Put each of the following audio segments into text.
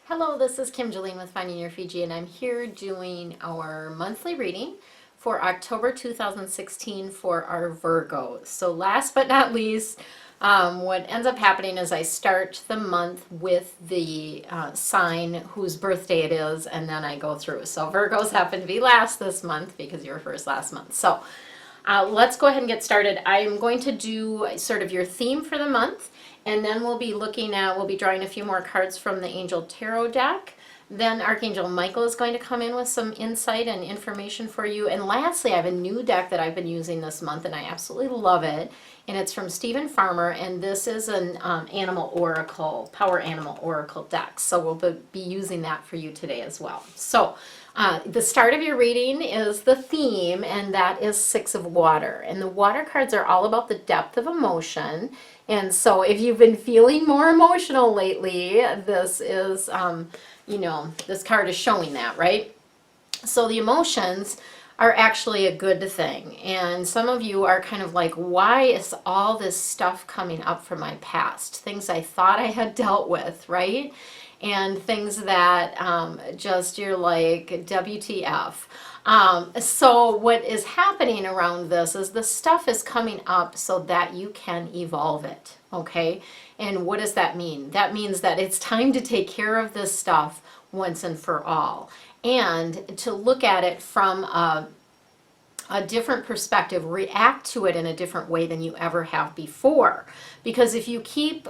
Hello, this is Kim Jolene with Finding Your Fiji, and I'm here doing our monthly reading for October 2016 for our Virgos. So last but not least, what ends up happening is I start the month with the sign whose birthday it is, and then I go through. So Virgos happen to be last this month because you were first last month. So let's go ahead and get started. I'm going to do sort of your theme for the month, and then we'll be drawing a few more cards from the Angel Tarot deck. Then Archangel Michael is going to come in with some insight and information for you. And lastly, I have a new deck that I've been using this month, and I absolutely love it. And it's from Stephen Farmer, and this is an animal oracle, power animal oracle deck. So we'll be using that for you today as well. So the start of your reading is the theme, and that is Six of Water. And the water cards are all about the depth of emotion. And so if you've been feeling more emotional lately, this is, this card is showing that, right? So the emotions are actually a good thing. And some of you are kind of like, why is all this stuff coming up from my past? Things I thought I had dealt with, right? And things that just you're like, WTF. So what is happening around this is the stuff is coming up so that you can evolve it, okay? And what does that mean? That means that it's time to take care of this stuff once and for all, and to look at it from a different perspective, react to it in a different way than you ever have before. Because if you keep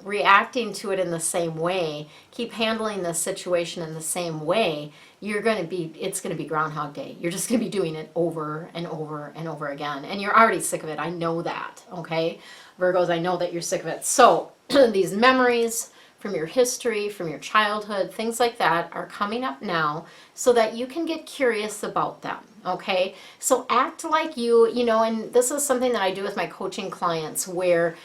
reacting to it in the same way, keep handling the situation in the same way, it's going to be Groundhog Day. You're just going to be doing it over and over and over again. And you're already sick of it. I know that, okay? Virgos, I know that you're sick of it. So these memories from your history, from your childhood, things like that are coming up now so that you can get curious about them, okay? So act like and this is something that I do with my coaching clients where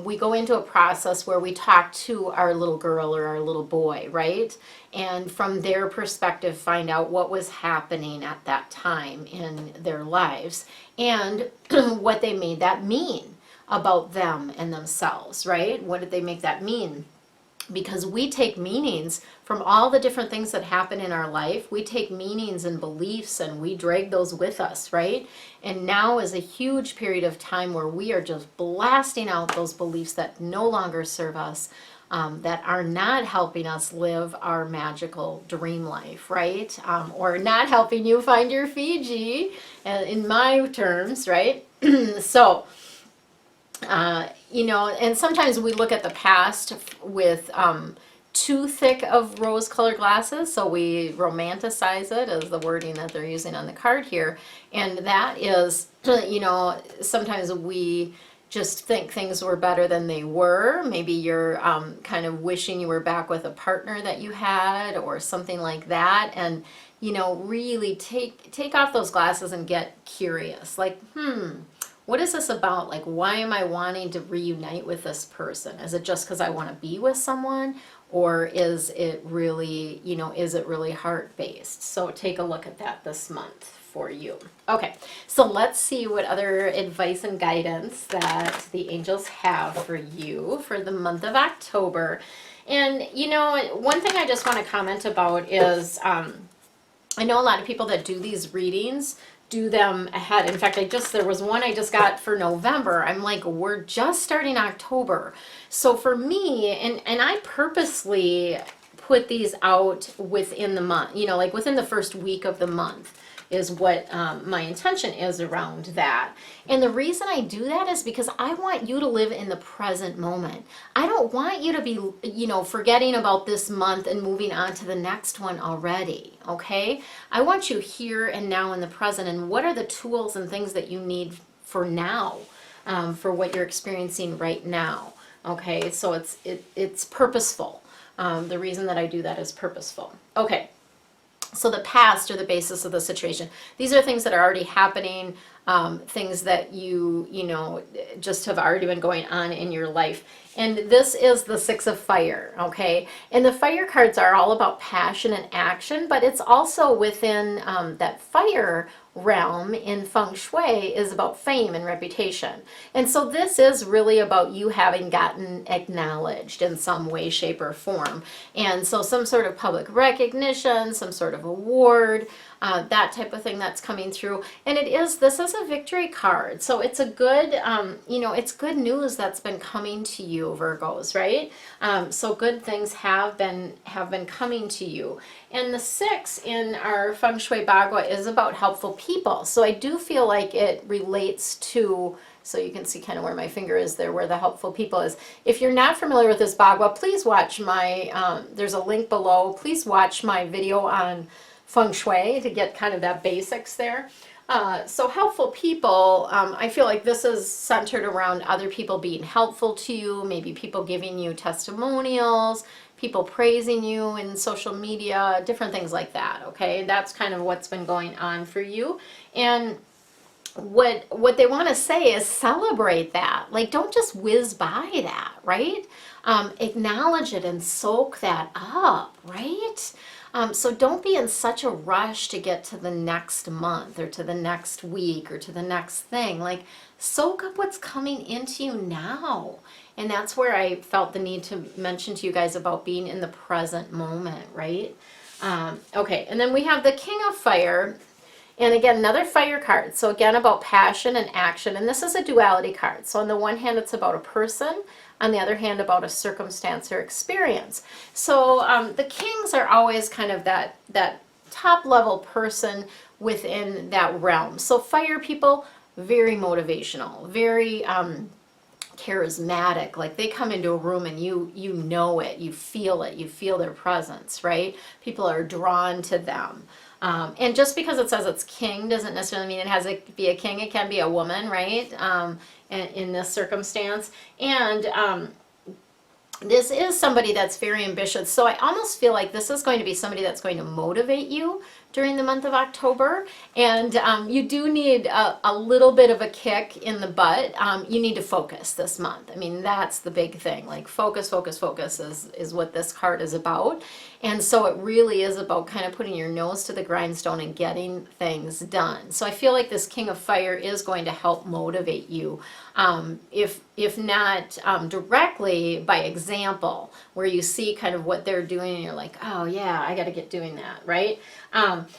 we go into a process where we talk to our little girl or our little boy, right? And from their perspective, find out what was happening at that time in their lives and what they made that mean about them and themselves, right? What did they make that mean? Because we take meanings from all the different things that happen in our life. We take meanings and beliefs and we drag those with us, right? And now is a huge period of time where we are just blasting out those beliefs that no longer serve us, that are not helping us live our magical dream life, right? Or not helping you find your Fiji, in my terms, right? So, and sometimes we look at the past with too thick of rose-colored glasses, so we romanticize it as the wording that they're using on the card here. And that is, sometimes we just think things were better than they were. Maybe you're kind of wishing you were back with a partner that you had or something like that. And, really take off those glasses and get curious. Like, what is this about? Like, why am I wanting to reunite with this person? Is it just because I want to be with someone? Or is it really, heart-based? So take a look at that this month for you. Okay, so let's see what other advice and guidance that the angels have for you for the month of October. And, one thing I just want to comment about is, I know a lot of people that do these readings do them ahead. In fact, there was one I just got for November. I'm like, we're just starting October. So for me, and I purposely put these out within the month, like within the first week of the month is what my intention is around that. And the reason I do that is because I want you to live in the present moment. I don't want you to be, forgetting about this month and moving on to the next one already, okay? I want you here and now in the present, and what are the tools and things that you need for now, for what you're experiencing right now, okay? So it's purposeful. The reason that I do that is purposeful. Okay. So the past are the basis of the situation. These are things that are already happening, things that you just have already been going on in your life. And this is the Six of Fire, okay? And the fire cards are all about passion and action, but it's also within that fire realm in feng shui is about fame and reputation. And so this is really about you having gotten acknowledged in some way, shape, or form. And so some sort of public recognition, some sort of award, that type of thing that's coming through. And this is a victory card. So it's a good, it's good news that's been coming to you, Virgos, right? So good things have been coming to you. And the 6 in our Feng Shui Bagua is about helpful people. So I do feel like it relates to, so you can see kind of where my finger is there, where the helpful people is. If you're not familiar with this Bagua, please watch my, there's a link below. Please watch my video on Feng Shui to get kind of that basics there. So helpful people, I feel like this is centered around other people being helpful to you, maybe people giving you testimonials, people praising you in social media, different things like that, okay? That's kind of what's been going on for you. And what they want to say is celebrate that. Like, don't just whiz by that, right? Acknowledge it and soak that up, right? So don't be in such a rush to get to the next month or to the next week or to the next thing. Like, soak up what's coming into you now. And that's where I felt the need to mention to you guys about being in the present moment, right? Okay, and then we have the King of Fire. And again, another fire card. So again, about passion and action. And this is a duality card. So on the one hand, it's about a person. On the other hand, about a circumstance or experience. So the kings are always kind of that top level person within that realm. So fire people, very motivational, very charismatic. Like, they come into a room and you know it, you feel their presence, right? People are drawn to them. And just because it says it's king doesn't necessarily mean it has to be a king. It can be a woman, right? In this circumstance. And this is somebody that's very ambitious. So I almost feel like this is going to be somebody that's going to motivate you during the month of October. And you do need a little bit of a kick in the butt. You need to focus this month. I mean, that's the big thing. Like, focus is what this card is about. And so it really is about kind of putting your nose to the grindstone and getting things done. So I feel like this King of Fire is going to help motivate you. If not directly, by example, where you see kind of what they're doing and you're like, oh yeah, I got to get doing that, right?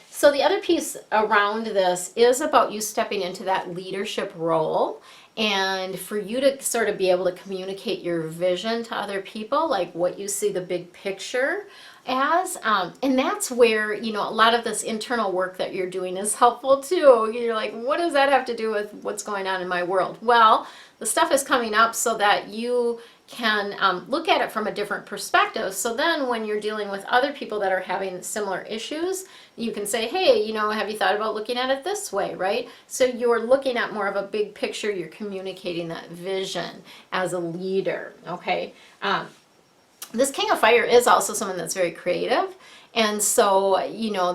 So the other piece around this is about you stepping into that leadership role, and for you to sort of be able to communicate your vision to other people, like what you see the big picture as. And that's where, a lot of this internal work that you're doing is helpful too. You're like, what does that have to do with what's going on in my world? Well, the stuff is coming up so that you can look at it from a different perspective. So then when you're dealing with other people that are having similar issues, you can say, hey, have you thought about looking at it this way, right? So you're looking at more of a big picture. You're communicating that vision as a leader, okay? This King of Fire is also someone that's very creative. And so,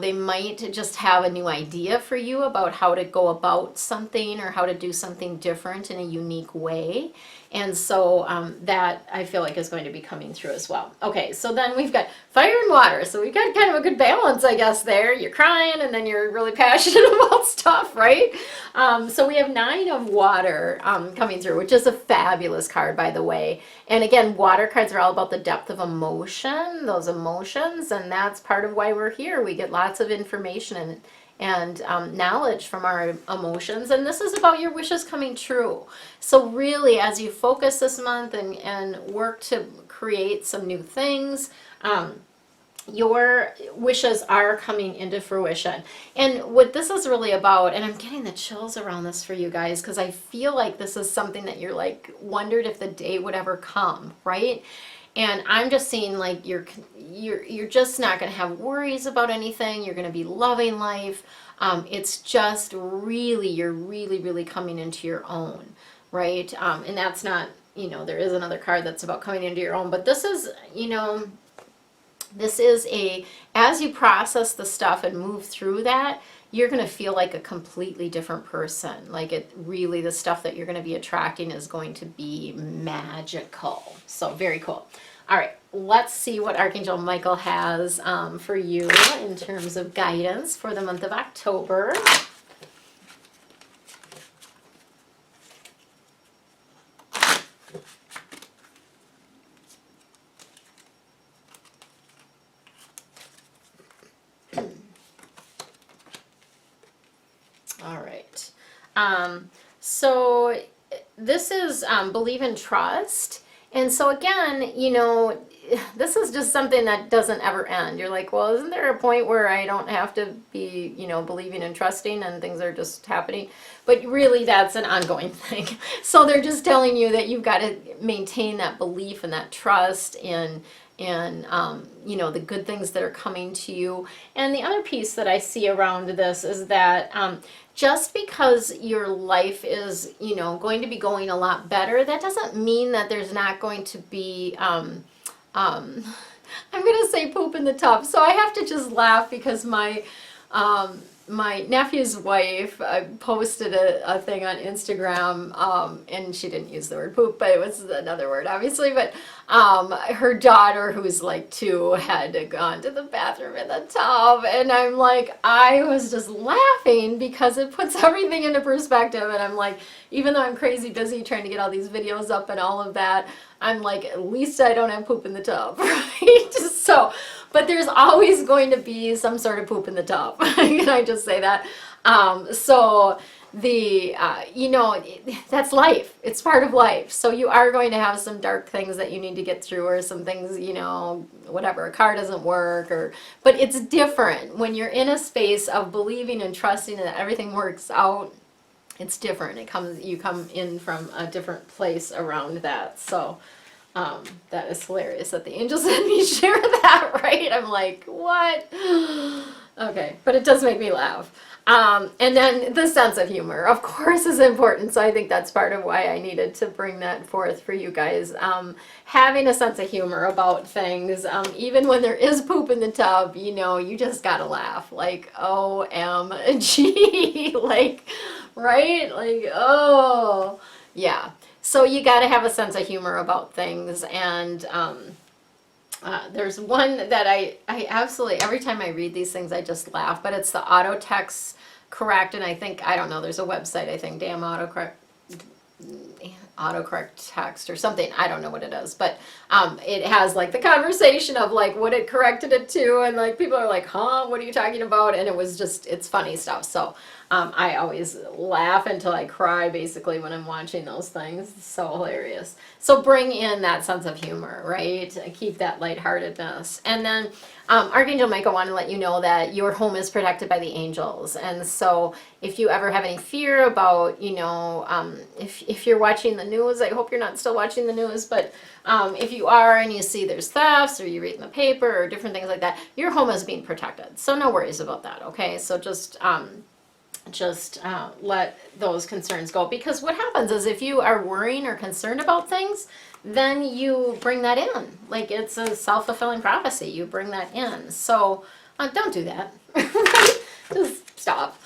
they might just have a new idea for you about how to go about something or how to do something different in a unique way. And so that I feel like is going to be coming through as well. Okay, so then we've got fire and water. So we've got kind of a good balance, I guess, there. You're crying and then you're really passionate about stuff, right? So we have 9 of water coming through, which is a fabulous card, by the way. And again, water cards are all about the depth of emotion, those emotions, and that's part of why we're here. We get lots of information and knowledge from our emotions, and this is about your wishes coming true. So really, as you focus this month and work to create some new things, your wishes are coming into fruition. And what this is really about, and I'm getting the chills around this for you guys, because I feel like this is something that you're like wondered if the day would ever come, right? And I'm just seeing like you're just not going to have worries about anything. You're going to be loving life. It's just really, you're really coming into your own, right? And that's not, there is another card that's about coming into your own, but this is, this is as you process the stuff and move through that, you're going to feel like a completely different person. Like, it really, the stuff that you're going to be attracting is going to be magical. So very cool. All right, let's see what Archangel Michael has for you in terms of guidance for the month of October. All right. So this is believe and trust. And so again, this is just something that doesn't ever end. You're like, well, isn't there a point where I don't have to be, believing and trusting and things are just happening? But really, that's an ongoing thing. So they're just telling you that you've got to maintain that belief and that trust in the good things that are coming to you. And the other piece that I see around this is that just because your life is, going to be going a lot better, that doesn't mean that there's not going to be, I'm going to say poop in the tub. So I have to just laugh because my nephew's wife posted a thing on Instagram, and she didn't use the word poop, but it was another word, obviously. But her daughter, who's like 2, had gone to the bathroom in the tub, and I'm like, I was just laughing because it puts everything into perspective. And I'm like, even though I'm crazy busy trying to get all these videos up and all of that, I'm like, at least I don't have poop in the tub, right? So, but there's always going to be some sort of poop in the tub. Can I just say that? So that's life. It's part of life. So you are going to have some dark things that you need to get through, or some things, whatever, a car doesn't work, but it's different when you're in a space of believing and trusting that everything works out. It's different. You come in from a different place around that. So that is hilarious that the angels had me share that, right? I'm like, what? Okay, but it does make me laugh. And then the sense of humor, of course, is important. So I think that's part of why I needed to bring that forth for you guys. Having a sense of humor about things, even when there is poop in the tub, you just gotta laugh. Like, OMG, like, right? Like, oh, yeah. So you gotta have a sense of humor about things. And there's one that I absolutely, every time I read these things, I just laugh, but it's the auto text correct. And I don't know, there's a website, I think, damn autocorrect text or something. I don't know what it is, but it has like the conversation of like what it corrected it to, and like people are like, huh, what are you talking about? And it's funny stuff. So I always laugh until I cry basically when I'm watching those things. It's so hilarious. So bring in that sense of humor, right? Keep that lightheartedness. And then Archangel Michael wanted to let you know that your home is protected by the angels. And so if you ever have any fear about, if you're watching the news, I hope you're not still watching the news, but if you are and you see there's thefts, or you read in the paper or different things like that, your home is being protected. So no worries about that, okay? So just let those concerns go, because what happens is if you are worrying or concerned about things, then you bring that in. Like, it's a self-fulfilling prophecy. You bring that in. So don't do that. Just stop.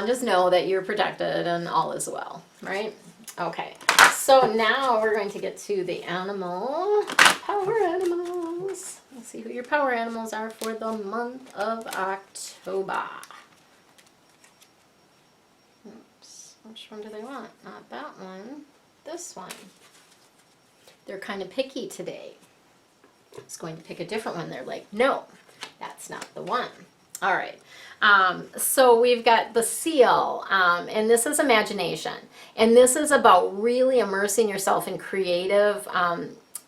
Just know that you're protected and all is well, right? Okay, so now we're going to get to the power animals. Let's see who your power animals are for the month of October. Oops, which one do they want? Not that one, this one. They're kind of picky today. I was going to pick a different one. They're like, no, that's not the one. All right. So we've got the seal, and this is imagination. And this is about really immersing yourself in creative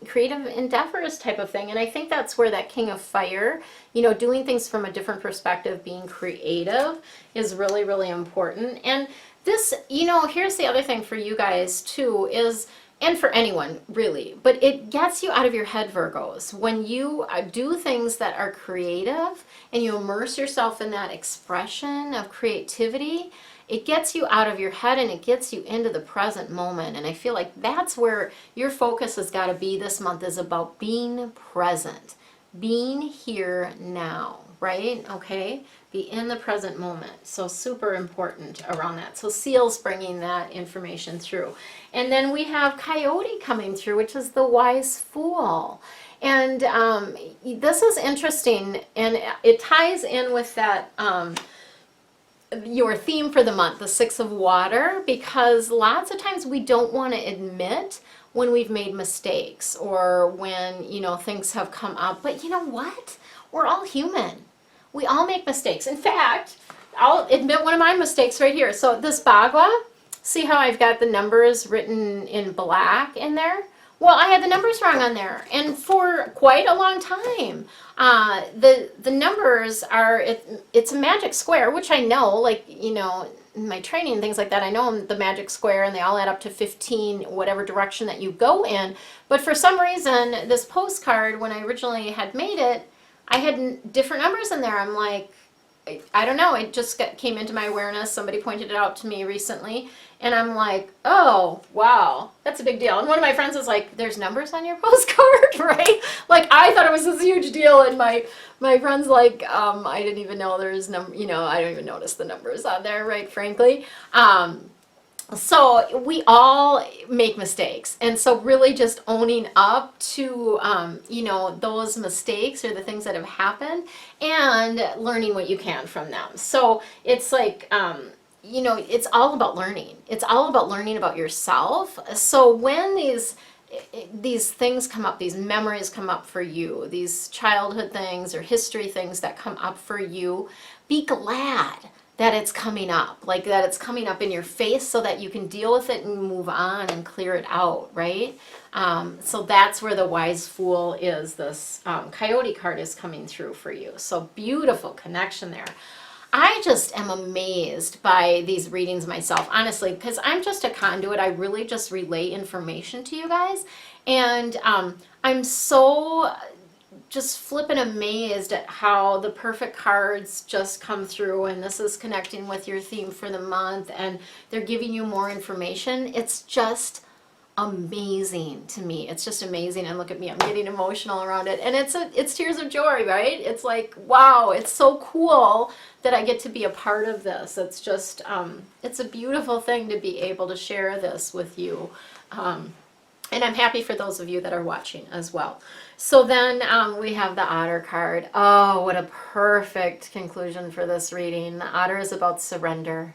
endeavors type of thing. And I think that's where that King of Fire, doing things from a different perspective, being creative is really, really important. And this, here's the other thing for you guys too is, and for anyone really, but it gets you out of your head, Virgos. When you do things that are creative and you immerse yourself in that expression of creativity, it gets you out of your head and it gets you into the present moment. And I feel like that's where your focus has got to be this month, is about being present, being here now, right? Okay, be in the present moment. So super important around that. So seal's bringing that information through. And then we have Coyote coming through, which is the wise fool. And this is interesting, and it ties in with that your theme for the month, the Six of Water, because lots of times we don't want to admit when we've made mistakes or when, things have come up. But you know what? We're all human. We all make mistakes. In fact, I'll admit one of my mistakes right here. So this Bagua, see how I've got the numbers written in black in there? Well, I had the numbers wrong on there, and for quite a long time. The numbers are, it's a magic square, which I know, like, you know, in my training and things like that, I know the magic square, and they all add up to 15, whatever direction that you go in. But for some reason, this postcard, when I originally had made it, I had different numbers in there. I'm like, I don't know, it just came into my awareness. Somebody pointed it out to me recently, and I'm like, oh, wow, that's a big deal. And one of my friends was like, there's numbers on your postcard, right? Like, I thought it was this huge deal, and my friend's like, I didn't even know there's you know, I don't even notice the numbers on there, right, frankly. So we all make mistakes, and so really just owning up to you know, those mistakes or the things that have happened, and learning what you can from them. So it's like, you know, it's all about learning. It's all about learning about yourself. So when these things come up, these memories come up for you, these childhood things or history things that come up for you, be glad that it's coming up, like that it's coming up in your face, so that you can deal with it and move on and clear it out, right? So that's where the wise fool is. This coyote card is coming through for you. So beautiful connection there. I just am amazed by these readings myself, honestly, because I'm just a conduit. I really just relay information to you guys. And I'm so just flippin' amazed at how the perfect cards just come through, and this is connecting with your theme for the month, and they're giving you more information. It's just amazing to me. It's just amazing. And look at me, I'm getting emotional around it, and it's tears of joy, right? It's like, wow, it's so cool that I get to be a part of this. It's just it's a beautiful thing to be able to share this with you, and I'm happy for those of you that are watching as well. So then we have the Otter card. Oh, what a perfect conclusion for this reading. The Otter is about surrender.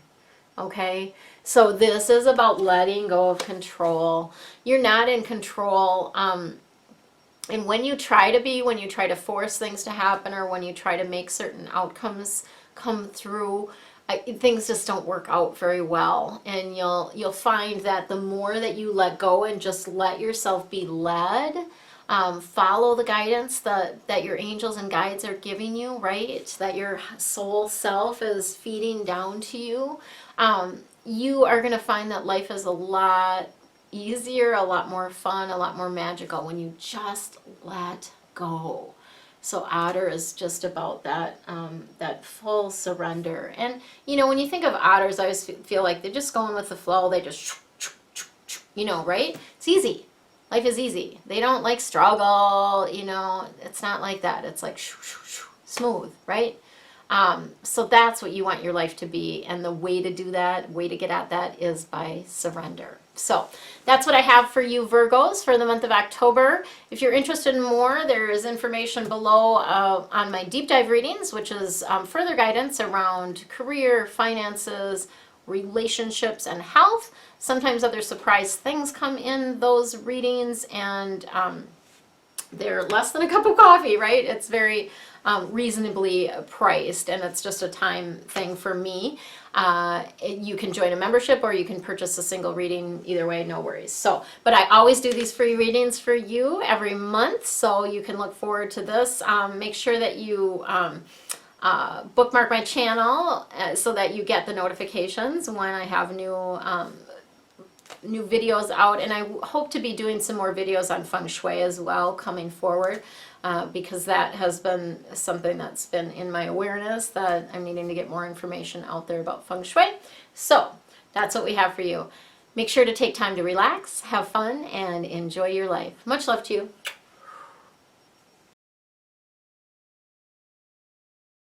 Okay, so this is about letting go of control. You're not in control. And when you try to be, when you try to force things to happen, or when you try to make certain outcomes come through, things just don't work out very well. And you'll find that the more that you let go and just let yourself be led, follow the guidance that your angels and guides are giving you, right? That your soul self is feeding down to you. You are going to find that life is a lot easier, a lot more fun, a lot more magical when you just let go. So Otter is just about that, that full surrender. And, you know, when you think of otters, I always feel like they're just going with the flow. They just, you know, right? It's easy. Life is easy. They don't like struggle, you know, it's not like that. It's like smooth, right? So that's what you want your life to be. And the way to do that, way to get at that, is by surrender. So that's what I have for you, Virgos, for the month of October. If you're interested in more, there is information below on my deep dive readings, which is further guidance around career, finances, relationships, and health. Sometimes other surprise things come in those readings, and they're less than a cup of coffee, right? It's very reasonably priced, and it's just a time thing for me. You can join a membership, or you can purchase a single reading. Either way, no worries. So, but I always do these free readings for you every month, so you can look forward to this. Make sure that you bookmark my channel so that you get the notifications when I have new videos out. And I hope to be doing some more videos on feng shui as well coming forward, because that has been something that's been in my awareness, that I'm needing to get more information out there about feng shui. So that's what we have for you. Make sure to take time to relax, have fun, and enjoy your life. Much love to you.